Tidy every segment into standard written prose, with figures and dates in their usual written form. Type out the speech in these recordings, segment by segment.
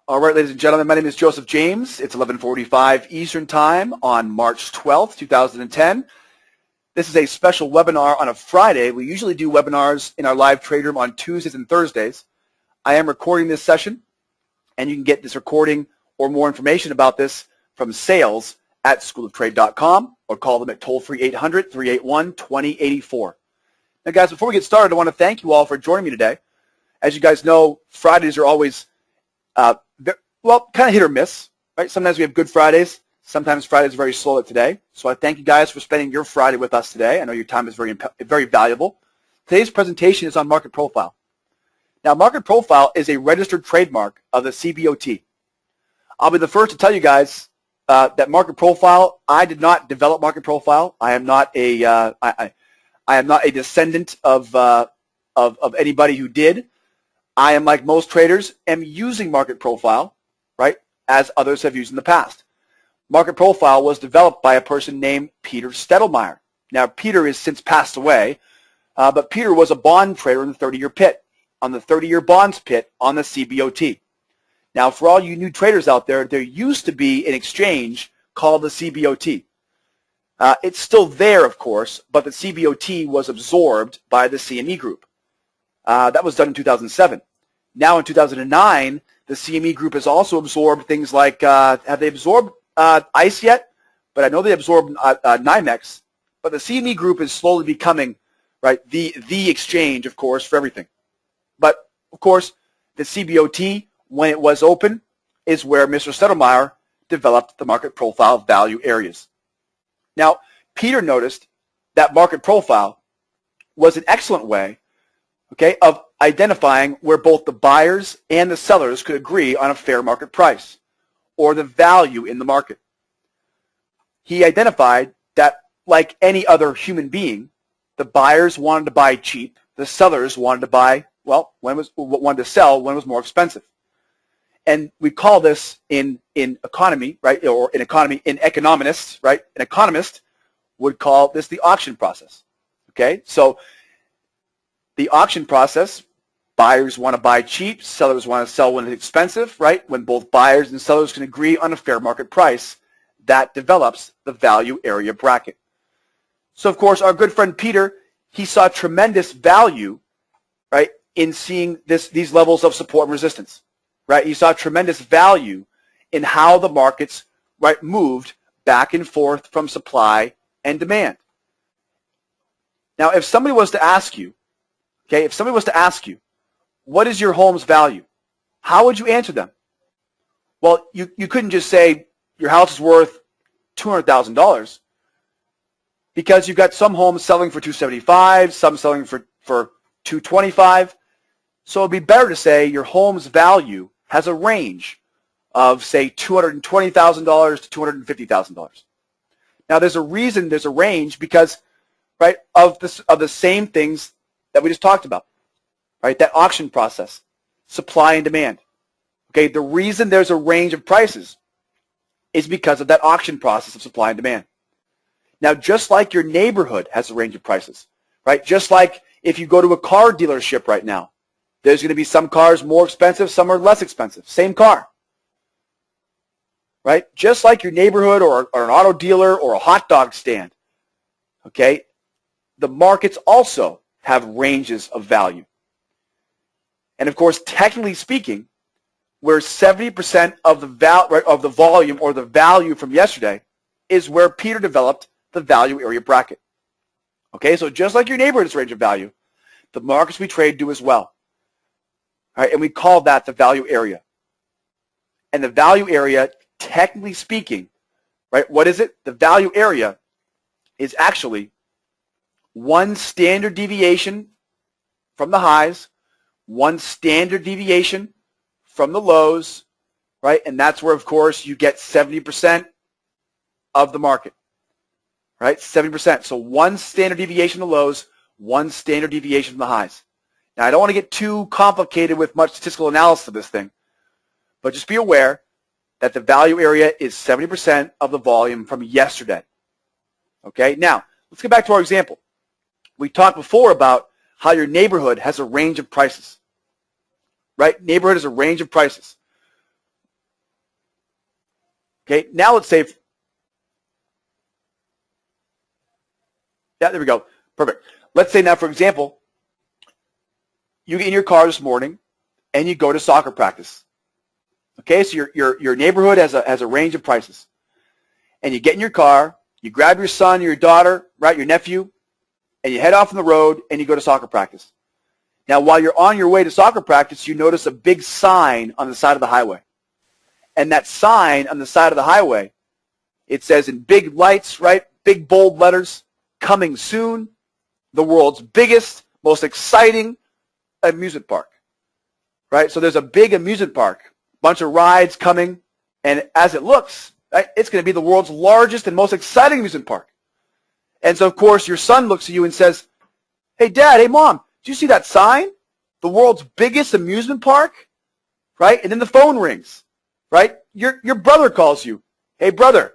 All right, ladies and gentlemen, my name is Joseph James. It's 11:45 Eastern Time on March 12th, 2010. This is a special webinar on a Friday. We usually do webinars in our live trade room on Tuesdays and Thursdays. I am recording this session, and you can get this recording or more information about this from sales at schooloftrade.com or call them at toll-free 800-381-2084. Now, guys, before we get started, I want to thank you all for joining me today. As you guys know, Fridays are always kind of hit or miss, right? Sometimes we have good Fridays. Sometimes Fridays are very slow like today. So I thank you guys for spending your Friday with us today. I know your time is very valuable. Today's presentation is on market profile. Now, market profile is a registered trademark of the CBOT. I'll be the first to tell you guys that market profile, I did not develop market profile. I am not a descendant of anybody who did. I am, like most traders, am using market profile, right, as others have used in the past. Market profile was developed by a person named Peter Stettlemyre. Now, Peter has since passed away, but Peter was a bond trader in the 30-year pit, on the 30-year bonds pit on the CBOT. Now, for all you new traders out there, there used to be an exchange called the CBOT. It's still there, of course, but the CBOT was absorbed by the CME Group. That was done in 2007. Now in 2009, the CME Group has also absorbed things like, have they absorbed ICE yet? But I know they absorbed NYMEX. But the CME Group is slowly becoming, right, the exchange, of course, for everything. But, of course, the CBOT, when it was open, is where Mr. Stettlemyre developed the market profile value areas. Now, Peter noticed that market profile was an excellent way, okay, of identifying where both the buyers and the sellers could agree on a fair market price or the value in the market. He identified that, like any other human being, the buyers wanted to buy cheap, the sellers wanted to buy, well, wanted to sell when it was more expensive. And we call this in economy, right, or in economists, right, an economist would call this the auction process, okay? So the auction process, buyers want to buy cheap, sellers want to sell when it's expensive, right? When both buyers and sellers can agree on a fair market price, that develops the value area bracket. So, of course, our good friend Peter, he saw tremendous value, right, in seeing these levels of support and resistance, right? He saw tremendous value in how the markets, right, moved back and forth from supply and demand. Now, if somebody was to ask you, okay, what is your home's value? How would you answer them? Well, you couldn't just say your house is worth $200,000 because you've got some homes selling for $275,000, some selling for $225,000. So it'd be better to say your home's value has a range of, say, $220,000 to $250,000. Now, there's a reason there's a range because, right, of the same things that we just talked about, right? That auction process, supply and demand. Okay, the reason there's a range of prices is because of that auction process of supply and demand. Now, just like your neighborhood has a range of prices, right? Just like if you go to a car dealership right now, there's going to be some cars more expensive, some are less expensive. Same car, right? Just like your neighborhood or an auto dealer or a hot dog stand, okay? The markets also have ranges of value. And of course, technically speaking, where 70% of the volume or the value from yesterday is where Peter developed the value area bracket. Okay, so just like your neighborhood has a range of value, the markets we trade do as well. All right, and we call that the value area. And the value area, technically speaking, right, what is it? The value area is actually one standard deviation from the highs, one standard deviation from the lows, right? And that's where, of course, you get 70% of the market, right? 70%. So one standard deviation from the lows, one standard deviation from the highs. Now, I don't want to get too complicated with much statistical analysis of this thing, but just be aware that the value area is 70% of the volume from yesterday. Okay? Now, let's get back to our example. We talked before about how your neighborhood has a range of prices, right? Neighborhood is a range of prices. Okay, now let's say, yeah, there we go. Perfect. Let's say now, for example, you get in your car this morning and you go to soccer practice. Okay, so your neighborhood has a range of prices. And you get in your car, you grab your son, your daughter, right, your nephew, and you head off on the road and you go to soccer practice. Now, while you're on your way to soccer practice, you notice a big sign on the side of the highway. And that sign on the side of the highway, it says in big lights, right, big bold letters, coming soon, the world's biggest, most exciting amusement park. Right? So there's a big amusement park, bunch of rides coming, and as it looks, right, it's going to be the world's largest and most exciting amusement park. And so, of course, your son looks at you and says, hey, Dad, hey, Mom, do you see that sign? The world's biggest amusement park? Right? And then the phone rings. Right? Your brother calls you. Hey, brother,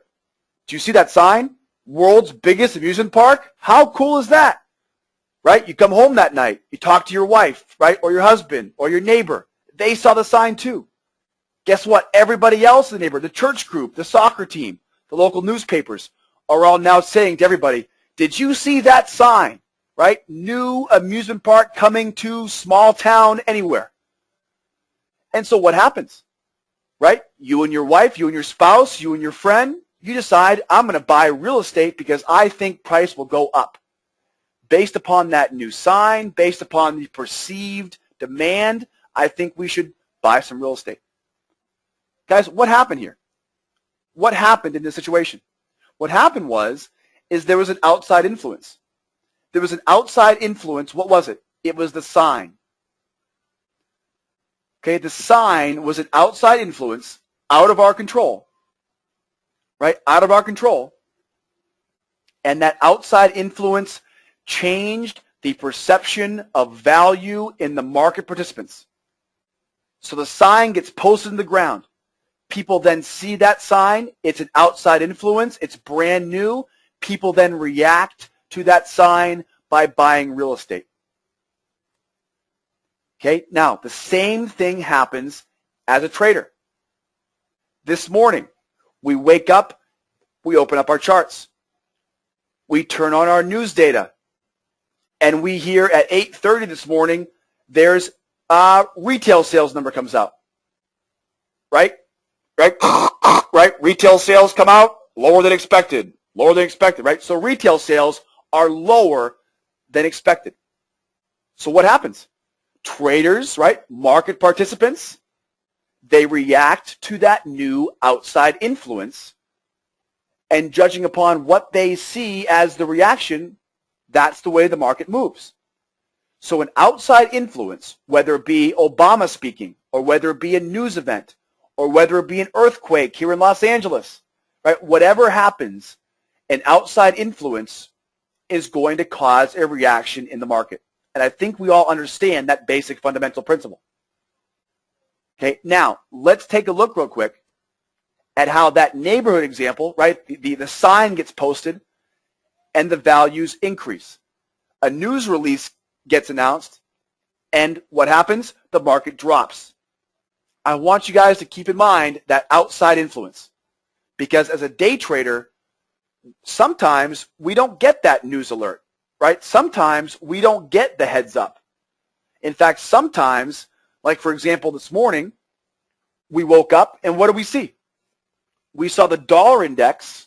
do you see that sign? World's biggest amusement park? How cool is that? Right? You come home that night. You talk to your wife, right? Or your husband or your neighbor. They saw the sign too. Guess what? Everybody else in the neighborhood, the church group, the soccer team, the local newspapers are all now saying to everybody, did you see that sign? Right? New amusement park coming to small town anywhere. And so what happens? Right? You and your wife, you and your spouse, you and your friend, you decide, I'm going to buy real estate because I think price will go up. Based upon that new sign, based upon the perceived demand, I think we should buy some real estate. Guys, what happened here? What happened in this situation? What happened is there was an outside influence. There was an outside influence. What was it? It was the sign. Okay, the sign was an outside influence out of our control, right? Out of our control. And that outside influence changed the perception of value in the market participants. So the sign gets posted in the ground. People then see that sign. It's an outside influence. It's brand new. People then react to that sign by buying real estate. Okay, now the same thing happens as a trader. This morning, we wake up, we open up our charts. We turn on our news data, and we hear at 8:30 this morning, there's a retail sales number comes out. Right? Right? Retail sales come out, lower than expected, right? So retail sales are lower than expected. So what happens? Traders, right, market participants, they react to that new outside influence, and judging upon what they see as the reaction, that's the way the market moves. So an outside influence, whether it be Obama speaking, or whether it be a news event, or whether it be an earthquake here in Los Angeles, right, whatever happens, an outside influence is going to cause a reaction in the market. And I think we all understand that basic fundamental principle. Okay, now let's take a look real quick at how that neighborhood example, right, the sign gets posted and the values increase. A news release gets announced, and what happens? The market drops. I want you guys to keep in mind that outside influence, because as a day trader, sometimes we don't get that news alert. Right? Sometimes we don't get the heads up. In fact, sometimes, like for example this morning, we woke up and what do we see? We saw the dollar index